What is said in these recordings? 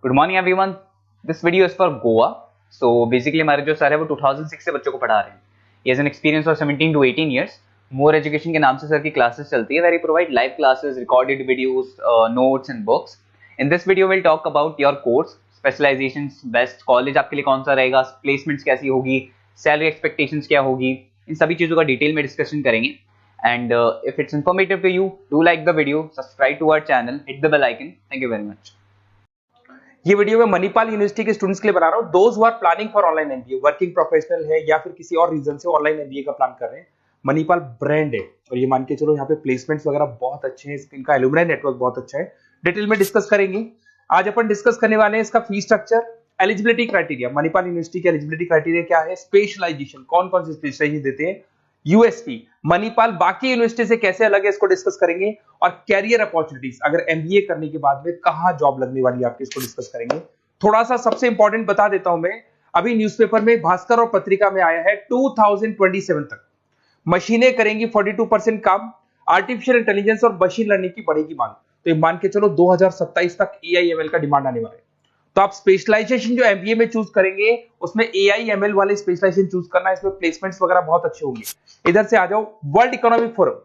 Good morning everyone. This video is for Goa. So basically हमारे जो sir है वो 2006 से बच्चों को पढ़ा रहे हैं। He has an experience of 17 to 18 years. More education के नाम से सर की क्लासेस चलती है, where he provide live classes, recorded videos, notes and books. In this video will talk about your course, specialisations, best college आपके लिए कौन सा रहेगा, प्लेसमेंट्स कैसी होगी, सैलरी एक्सपेक्टेशंस क्या होगी, इन सभी चीजों का डिटेल में डिस्कशन करेंगे। And if it's informative to you, do like the video, subscribe to our channel, hit the bell icon. Thank you very much. ये वीडियो मैं मणिपाल यूनिवर्सिटी के स्टूडेंट्स के लिए बना रहा हूं। Those who are planning for online MBA, working professional है या फिर किसी और रीजन से ऑनलाइन एमबीए का प्लान कर रहे हैं। मणिपाल ब्रांड है और ये मान के चलो यहाँ पे प्लेसमेंट्स वगैरह बहुत अच्छे हैं, इनका एलुमनाई नेटवर्क बहुत अच्छा है। डिटेल में डिस्कस करेंगे। आज अपन डिस्कस करने वाले हैं इसका fee structure, eligibility criteria, Manipal university के एलिजिबिलिटी क्राइटेरिया क्या है, स्पेशलाइजेशन, कौन कौन से स्पेशलाइजेशन देते हैं, यूएसपी, मणिपाल बाकी यूनिवर्सिटी से कैसे अलग है इसको डिस्कस करेंगे, और कैरियर अपॉर्चुनिटीज, अगर एमबीए करने के बाद में कहां जॉब लगने वाली है आपकी, इसको डिस्कस करेंगे। थोड़ा सा सबसे इंपॉर्टेंट बता देता हूं मैं, अभी न्यूज़पेपर में, भास्कर और पत्रिका में आया है 2027 तक मशीनें करेंगी 42% काम, आर्टिफिशियल इंटेलिजेंस और मशीन लर्निंग की बढ़ेगी मांग। तो ये मान के चलो 2027 तक एआईएमएल का डिमांड आने वाला है। तो आप स्पेशलाइजेशन जो एमबीए में चूज करेंगे उसमें एआईएमएल वाले स्पेशलाइजेशन चूज करना, इसमें प्लेसमेंट्स वगैरह बहुत अच्छे होंगे। इधर से आ जाओ, वर्ल्ड इकोनॉमिक फोरम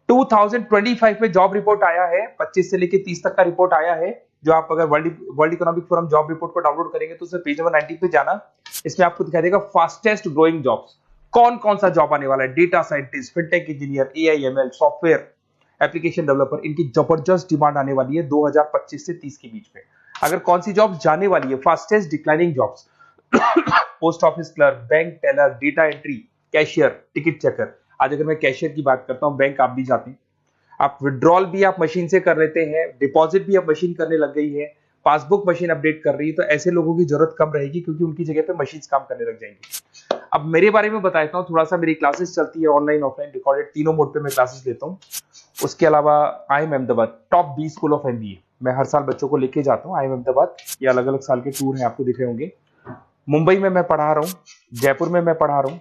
2025 में जॉब रिपोर्ट आया है, 25 से लेकर 30 तक का रिपोर्ट आया है। जो आप अगर world economic forum job report को डाउनलोड करेंगे तो उसमें पेज नंबर 90 पे जाना, इसमें आपको दिखाई देगा फास्टेस्ट ग्रोइंग जॉब्स, कौन कौन सा जॉब आने वाला है, data scientist, fintech engineer, AIML, software application developer, इनकी जबरदस्त डिमांड आने वाली है 2025 से 30 के बीच में। अगर कौन सी जॉब जाने वाली है, fastest declining jobs, post office clerk, bank teller, data entry, cashier, ticket checker. आज अगर मैं कैशियर की बात करता हूं, बैंक आप भी जाते हैं, आप विड्रॉल भी आप मशीन से कर लेते हैं, डिपॉजिट भी अब मशीन करने लग गई है, पासबुक मशीन अपडेट कर रही है, तो ऐसे लोगों की जरूरत कम रहेगी क्योंकि उनकी जगह पे मशीन काम करने लग जाएंगी। अब मेरे बारे में बताता हूँ थोड़ा सा, मेरी क्लासेस चलती है ऑनलाइन ऑफलाइन रिकॉर्डेड, तीनों मोड पे मैं क्लासेस लेता हूँ। उसके अलावा IIM Ahmedabad top 20 school of MBA, मैं हर साल बच्चों को लेके जाता हूँ IIM अहमदाबाद। ये अलग अलग साल के टूर हैं, आपको दिख रहे होंगे। मुंबई में मैं पढ़ा रहा हूँ, जयपुर में मैं पढ़ा रहा हूँ।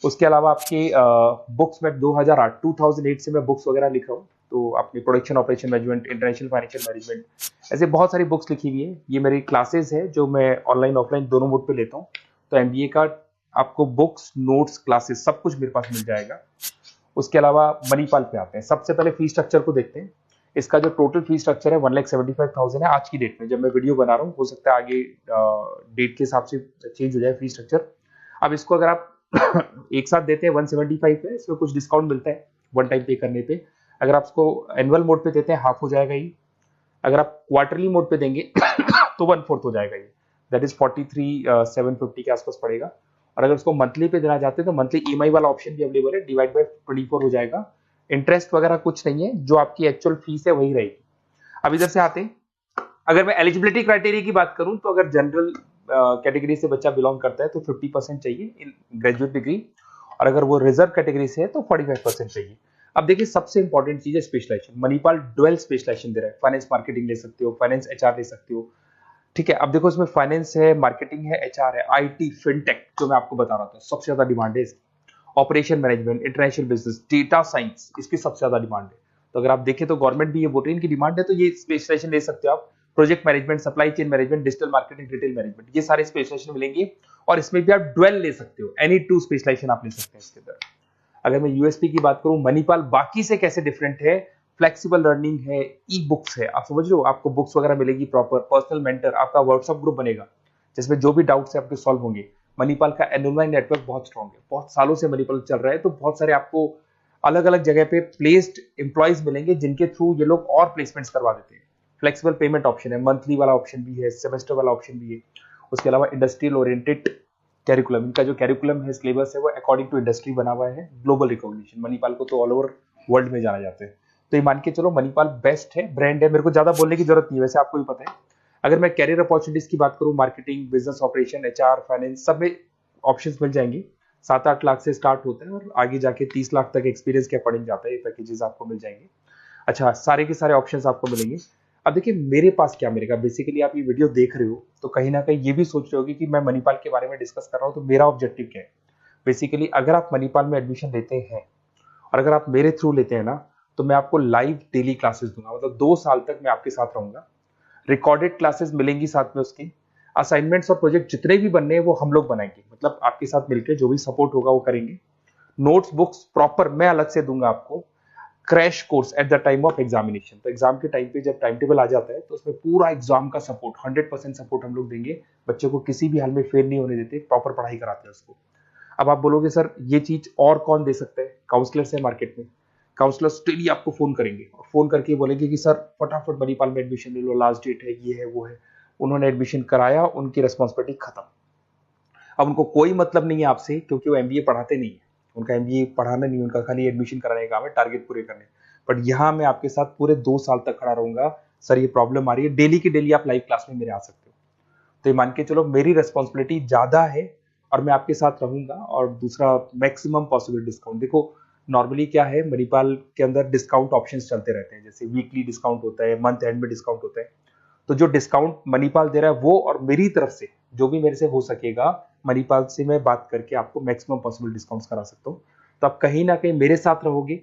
उसके अलावा आपके बुक्स में 2008 से मैं बुक्स वगैरह लिख रहा हूँ, तो आपने production operation management, international financial management, ऐसे बहुत सारी बुक्स लिखी हुई है। ये मेरी क्लासेस है जो मैं ऑनलाइन ऑफलाइन दोनों मोड पे लेता हूँ। तो एमबीए का आपको बुक्स, नोट्स, क्लासेस सब कुछ मेरे पास मिल जाएगा। उसके अलावा मणिपाल पे आते हैं। सबसे पहले फी स्ट्रक्चर को देखते हैं। इसका जो टोटल फी स्ट्रक्चर है 1,75,000 है आज की डेट में, जब मैं वीडियो बना रहा हूँ। हो सकता है आगे डेट के हिसाब से चेंज हो जाए फी स्ट्रक्चर। अब इसको अगर आप एक साथ देते हैं 175 पे, इसमें कुछ डिस्काउंट मिलता है वन टाइम पे करने पे। अगर आप इसको एनुअल मोड पे देते हैं हाफ हो जाएगा ये। अगर आप क्वार्टरली मोड पे देंगे तो 1/4 हो जाएगा ये, दैट इज 43,750 के आसपास पड़ेगा। और अगर उसको मंथली पे देना चाहते हैं तो मंथली ईएमआई वाला ऑप्शन भी अवेलेबल है, डिवाइड बाय 24 हो जाएगा। इंटरेस्ट वगैरह कुछ नहीं है, जो आपकी एक्चुअल फीस है वही रहेगी। अब इधर से आते हैं, अगर मैं एलिजिबिलिटी क्राइटेरिया की बात करूं तो अगर जनरल कैटेगरी से बच्चा बिलोंग करता है तो 50% चाहिए इन ग्रेजुएट डिग्री, और अगर वो रिजर्व कैटेगरी से है तो 45% चाहिए। अब देखिए, सबसे इंपॉर्टेंट चीज है स्पेशलाइजेशन। मणिपाल डुअल स्पेशलाइजेशन दे रहा है, फाइनेंस मार्केटिंग ले सकते हो, फाइनेंस एचआर ले सकते हो, ठीक है। अब देखो, इसमें फाइनेंस है, मार्केटिंग है, एचआर है, आईटी, फिनटेक, जो मैं आपको बता रहा था सबसे ज्यादा डिमांड है इसकी। Operation management, international business, data science, इसकी सबसे ज्यादा डिमांड है। तो अगर आप देखें तो गवर्नमेंट भी ये बोल रही है इनकी डिमांड है, तो ये स्पेशलाइजेशन ले सकते हो आप। Project management, supply chain management, digital marketing, retail management, ये सारे स्पेशलाइजेशन मिलेंगे। और इसमें भी आप डुअल ले सकते हो, एनी टू स्पेशलाइजेशन आप ले सकते हैं इसके अंदर। अगर मैं यूएसपी की बात करूं, मणिपाल बाकी से कैसे डिफरेंट है, फ्लेक्सिबल लर्निंग है, ई बुक्स है, आप समझ लो, आपको बुक्स वगैरह मिलेगी प्रॉपर, पर्सनल मेंटर, आपका व्हाट्सएप ग्रुप बनेगा जिसमें जो भी डाउट्स है आपके सॉल्व होंगे। मणिपाल का एलुमनाई नेटवर्क बहुत स्ट्रॉन्ग है, बहुत सालों से मणिपाल चल रहा है, तो बहुत सारे आपको अलग अलग जगह पे प्लेस्ड एम्प्लॉयज मिलेंगे जिनके थ्रू ये लोग और प्लेसमेंट्स करवा देते हैं। फ्लेक्सिबल पेमेंट ऑप्शन है, मंथली वाला ऑप्शन भी है, सेमेस्टर वाला ऑप्शन भी है। उसके अलावा इंडस्ट्रियल ओरिएंटेड कैरिकुलम, इनका जो कैरिकुलम है, सिलेबस है, वो अकॉर्डिंग टू इंडस्ट्री बना हुआ है। ग्लोबल रिकॉग्निशन, मणिपाल को तो ऑल ओवर वर्ल्ड में जाना जाता है। तो ये मान के चलो मणिपाल बेस्ट है, ब्रांड है, मेरे को ज्यादा बोलने की जरूरत नहीं है, वैसे आपको भी पता है। अगर मैं कैरियर अपॉर्चुनिटीज की बात करूं, marketing, business operation, HR, finance, सब में ऑप्शंस मिल जाएंगे। 7-8 लाख से स्टार्ट होता है और आगे जाके 30 लाख तक एक्सपीरियंस के अकॉर्डिंग जाता है, ये पैकेजेस आपको मिल जाएंगे। अच्छा, सारे के सारे ऑप्शंस आपको मिलेंगे। अब देखिए मेरे पास क्या मिलेगा, बेसिकली आप ये वीडियो देख रहे हो तो कहीं ना कहीं ये भी सोच रहे होगे कि मैं मणिपाल के बारे में डिस्कस कर रहा हूँ, तो मेरा ऑब्जेक्टिव क्या है। बेसिकली अगर आप मणिपाल में एडमिशन लेते हैं और अगर आप मेरे थ्रू लेते हैं ना, तो मैं आपको लाइव डेली क्लासेस दूंगा, मतलब 2 साल तक मैं आपके साथ रहूंगा। रिकॉर्डेड क्लासेस मिलेंगी साथ में उसकी, असाइनमेंट्स और प्रोजेक्ट जितने भी बनने हैं वो हम लोग बनाएंगे, मतलब आपके साथ मिलकर जो भी सपोर्ट होगा वो करेंगे। नोट्स बुक्स प्रॉपर मैं अलग से दूंगा आपको। Crash course at the time of examination, तो एग्जाम के टाइम पे जब टाइम टेबल आ जाता है तो उसमें पूरा एग्जाम का सपोर्ट 100% सपोर्ट हम लोग देंगे, बच्चे को किसी भी हाल में फेल नहीं होने देते, प्रॉपर पढ़ाई कराते हैं उसको। अब आप बोलोगे सर ये चीज और कौन दे सकता है? काउंसलर्स है मार्केट में, काउंसलर्स डेली आपको फोन करेंगे और फोन करके बोलेंगे कि सर फटाफट मणिपाल में एडमिशन ले लो, लास्ट डेट है, ये है वो है। उन्होंने एडमिशन कराया, उनकी रिस्पॉन्सिबिलिटी खत्म। अब उनको कोई मतलब नहीं है आपसे, क्योंकि वो एमबीए पढ़ाते नहीं है, उनका एमबीए पढ़ाना नहीं, उनका खाली एडमिशन कराने का काम है, टारगेट पूरे करने। बट यहाँ मैं आपके साथ पूरे 2 साल तक खड़ा रहूंगा। सर ये प्रॉब्लम आ रही है, डेली की डेली आप लाइव क्लास में मेरे आ सकते हो। तो ये मान के चलो मेरी रिस्पॉन्सिबिलिटी ज्यादा है और मैं आपके साथ रहूंगा। और दूसरा, मैक्सिमम पॉसिबल डिस्काउंट। देखो नॉर्मली क्या है, मणिपाल के अंदर डिस्काउंट ऑप्शंस चलते रहते हैं, जैसे वीकली डिस्काउंट होता है, मंथ एंड में डिस्काउंट होता है। तो जो डिस्काउंट मणिपाल दे रहा है वो, और मेरी तरफ से जो भी मेरे से हो सकेगा, मणिपाल से मैं बात करके आपको मैक्सिमम पॉसिबल डिस्काउंट्स करा सकता हूँ। तो आप कहीं ना कहीं मेरे साथ रहोगे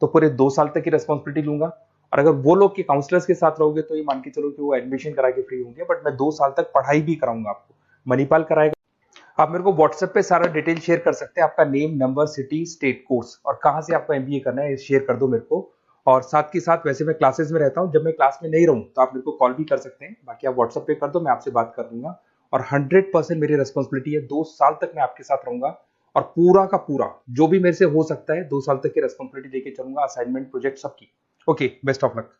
तो पूरे 2 साल तक की रेस्पॉन्सिबिलिटी लूंगा। और अगर वो लोग के काउंसलर्स के साथ रहोगे तो ये मान के चलो कि वो एडमिशन करा के फ्री होंगे, बट मैं 2 साल तक पढ़ाई भी कराऊंगा आपको, मणिपाल कराएगा। आप मेरे को व्हाट्सएप पे सारा डिटेल शेयर कर सकते हैं, आपका name, number, city, state, course और कहाँ से आपको एमबीए करना है शेयर कर दो मेरे को। और साथ के साथ वैसे मैं क्लासेस में रहता हूँ, जब मैं क्लास में नहीं रहूँ तो आप मेरे को कॉल भी कर सकते हैं, बाकी आप व्हाट्सएप पे कर दो, मैं आपसे बात कर लूंगा। और 100% मेरी रिस्पॉन्सिबिलिटी है, 2 साल तक मैं आपके साथ रहूंगा और पूरा का पूरा जो भी मेरे से हो सकता है 2 साल तक की रिस्पॉन्सिबिलिटी लेके चलूंगा, असाइनमेंट, प्रोजेक्ट सबकी। Okay, best of luck.